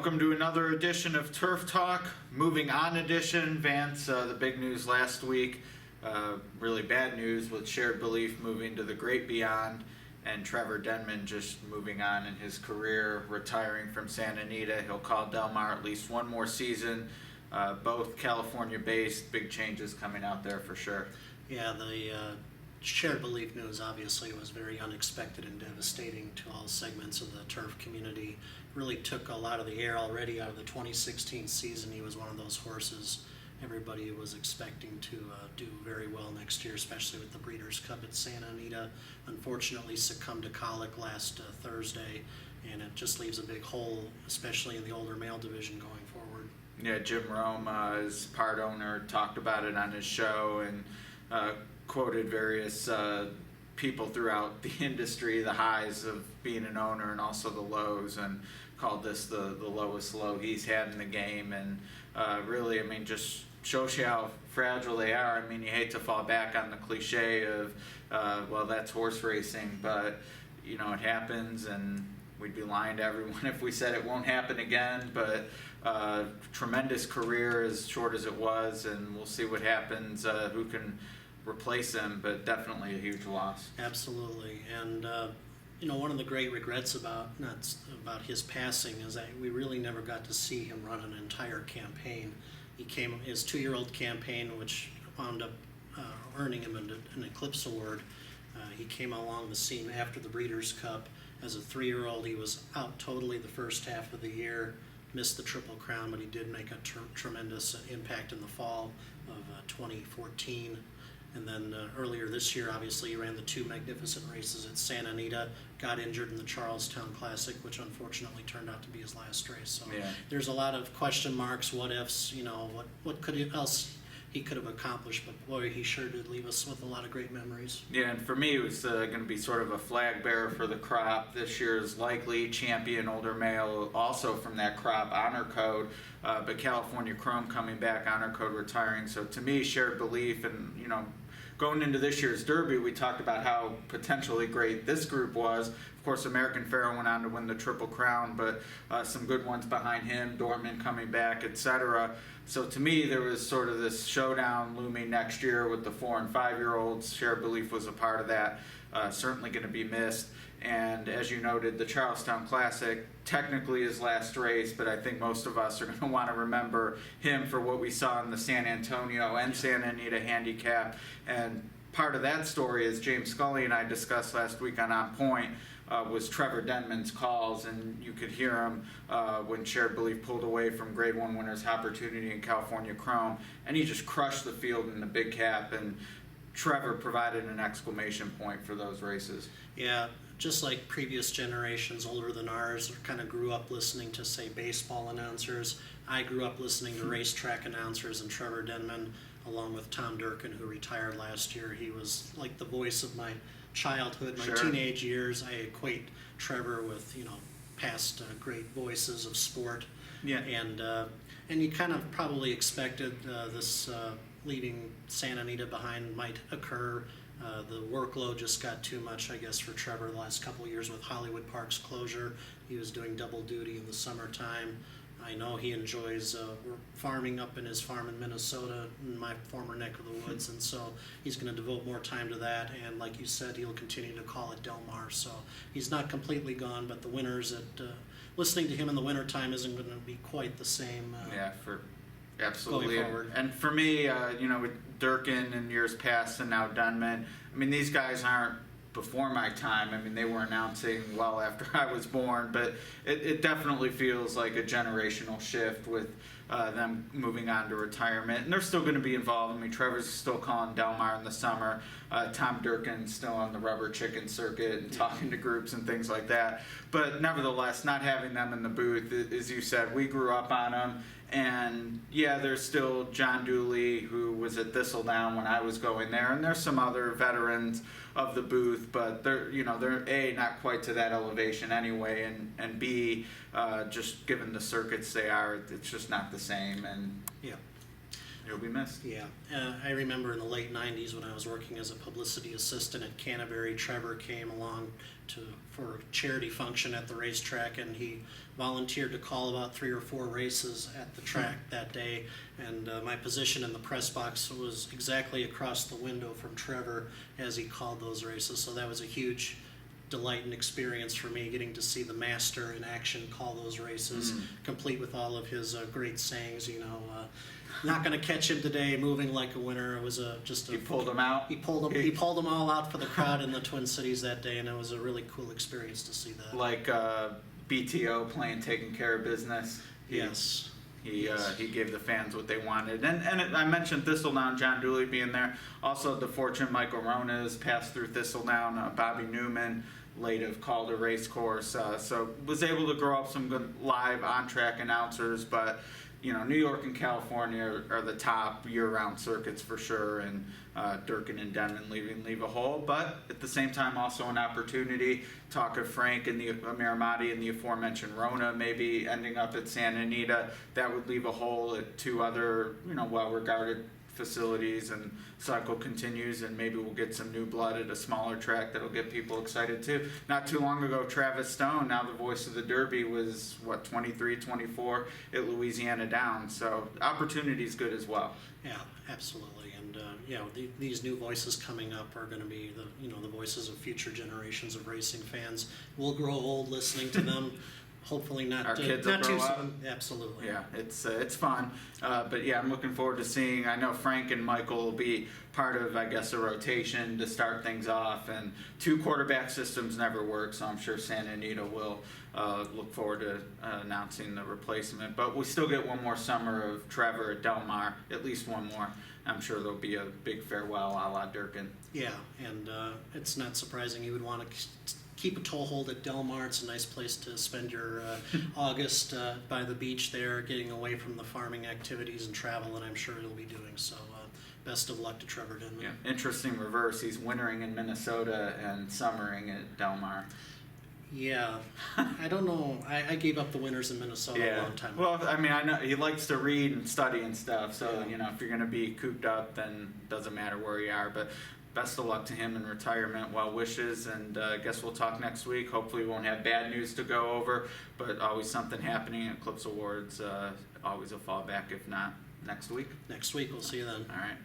Welcome to another edition of Turf Talk, Moving On edition. Vance, the big news last week, really bad news with Shared Belief moving to the great beyond, and Trevor Denman just moving on in his career, retiring from Santa Anita. He'll call Del Mar at least one more season. Both California-based, big changes coming out there for sure. Yeah, the Shared Belief news obviously was very unexpected and devastating to all segments of the turf community. Really took a lot of the air already out of the 2016 season. He was one of those horses everybody was expecting to do very well next year, especially with the Breeders' Cup at Santa Anita. Unfortunately succumbed to colic last Thursday, and it just leaves a big hole, especially in the older male division going forward. Yeah, Jim Rome, his part owner, talked about it on his show and quoted various people throughout the industry, the highs of being an owner and also the lows, and called this the lowest low he's had in the game. And really, I mean, just shows you how fragile they are. I mean, you hate to fall back on the cliche of, well, that's horse racing, but, you know, it happens, and we'd be lying to everyone if we said it won't happen again. But tremendous career, as short as it was, and we'll see what happens, who can replace him, but definitely a huge loss. Absolutely. And you know, one of the great regrets about his passing is that we really never got to see him run an entire campaign. He came his 2-year-old campaign, which wound up earning him an Eclipse Award. He came along the scene after the Breeders' Cup. As a 3-year-old, he was out totally the first half of the year, missed the Triple Crown, but he did make a tremendous impact in the fall of 2014. And then earlier this year, obviously, he ran the 2 magnificent races at Santa Anita, got injured in the Charlestown Classic, which unfortunately turned out to be his last race. So yeah, there's a lot of question marks, what ifs, you know, what else he could have accomplished. But boy, he sure did leave us with a lot of great memories. Yeah, and for me, it was going to be sort of a flag bearer for the crop. This year's likely champion older male, also from that crop, honor code, but California Chrome coming back, honor code retiring. So to me, Shared Belief, and, you know, going into this year's Derby, we talked about how potentially great this group was. Of course, American Pharoah went on to win the Triple Crown, but some good ones behind him, Dortmund coming back, etc. So to me, there was sort of this showdown looming next year with the 4- and 5-year-olds. Shared Belief was a part of that. Certainly going to be missed. And as you noted, the Charlestown Classic, technically his last race, but I think most of us are going to want to remember him for what we saw in the San Antonio and Santa Anita handicap. And part of that story, as James Scully and I discussed last week on Point, was Trevor Denman's calls, and you could hear him when Shared Belief pulled away from Grade 1 winners Opportunity in California Chrome, and he just crushed the field in the big cap, and Trevor provided an exclamation point for those races. Yeah, just like previous generations older than ours kind of grew up listening to, say, baseball announcers. I grew up listening to racetrack announcers, and Trevor Denman, along with Tom Durkin, who retired last year, he was like the voice of my childhood, my teenage years. I equate Trevor with, you know, past great voices of sport. Yeah. And you kind of probably expected this leaving Santa Anita behind might occur. The workload just got too much, I guess, for Trevor the last couple of years with Hollywood Park's closure. He was doing double duty in the summertime. I know he enjoys farming up in his farm in Minnesota, in my former neck of the woods, and so he's going to devote more time to that. And like you said, he'll continue to call it Del Mar. So he's not completely gone, but the winters listening to him in the wintertime isn't going to be quite the same. Absolutely. Going forward. And for me, you know, with Durkin in years past and now Denman, I mean, these guys aren't before my time. I mean, they were announcing well after I was born, but it definitely feels like a generational shift with them moving on to retirement. And they're still going to be involved. I mean, Trevor's still calling Del Mar in the summer. Tom Durkin's still on the rubber chicken circuit and talking to groups and things like that. But nevertheless, not having them in the booth, as you said, we grew up on them. And yeah, there's still John Dooley, who was at Thistledown when I was going there, and there's some other veterans of the booth, but they're A, not quite to that elevation anyway, and B, just given the circuits they are, it's just not the same. And yeah. He'll be missed. Yeah, I remember in the late '90s when I was working as a publicity assistant at Canterbury, Trevor came along for a charity function at the racetrack, and he volunteered to call about 3 or 4 races at the track that day. And my position in the press box was exactly across the window from Trevor as he called those races. So that was a huge delight and experience for me, getting to see the master in action call those races, complete with all of his great sayings. Not going to catch him today, moving like a winner. It was He pulled him out. He pulled them all out for the crowd in the Twin Cities that day, and it was a really cool experience to see that. Like BTO playing taking care of business. Yes. He gave the fans what they wanted. I mentioned Thistledown, John Dooley being there. Also, the fortune Michael Ronas passed through Thistledown. Bobby Newman late have called a race course. So was able to grow up some good live on-track announcers. But, New York and California are the top year-round circuits for sure. And Durkin and Denman leave a hole. But at the same time, also an opportunity. Talk of Frank and the Miramati and the aforementioned Rona maybe ending up at Santa Anita. That would leave a hole at 2 other, well-regarded facilities, and cycle continues, and maybe we'll get some new blood at a smaller track that'll get people excited too. Not too long ago, Travis Stone, now the voice of the Derby, was 23, 24 at Louisiana Downs. So opportunity's good as well. Yeah, absolutely. And these new voices coming up are going to be the voices of future generations of racing fans. We'll grow old listening to them. Hopefully not. Our kids will not grow too up. soon. Absolutely. Yeah, it's fun. But yeah, I'm looking forward to seeing. I know Frank and Michael will be part of, I guess, a rotation to start things off. And 2 quarterback systems never work, so I'm sure Santa Anita will look forward to announcing the replacement. But we still get one more summer of Trevor at Del Mar, at least one more. I'm sure there'll be a big farewell a la Durkin. Yeah, and it's not surprising you would want to keep a toehold at Del Mar. It's a nice place to spend your August by the beach there, getting away from the farming activities and travel, and I'm sure he'll be doing so. Best of luck to Trevor Denman. Yeah, interesting reverse. He's wintering in Minnesota and summering at Del Mar. Yeah, I don't know. I gave up the winters in Minnesota a long time ago. Well, I know he likes to read and study and stuff, so, if you're going to be cooped up, then it doesn't matter where you are. But best of luck to him in retirement. Well wishes, and I guess we'll talk next week. Hopefully we won't have bad news to go over, but always something happening at Eclipse Awards. Always a fallback, if not next week. Next week, we'll see you then. All right.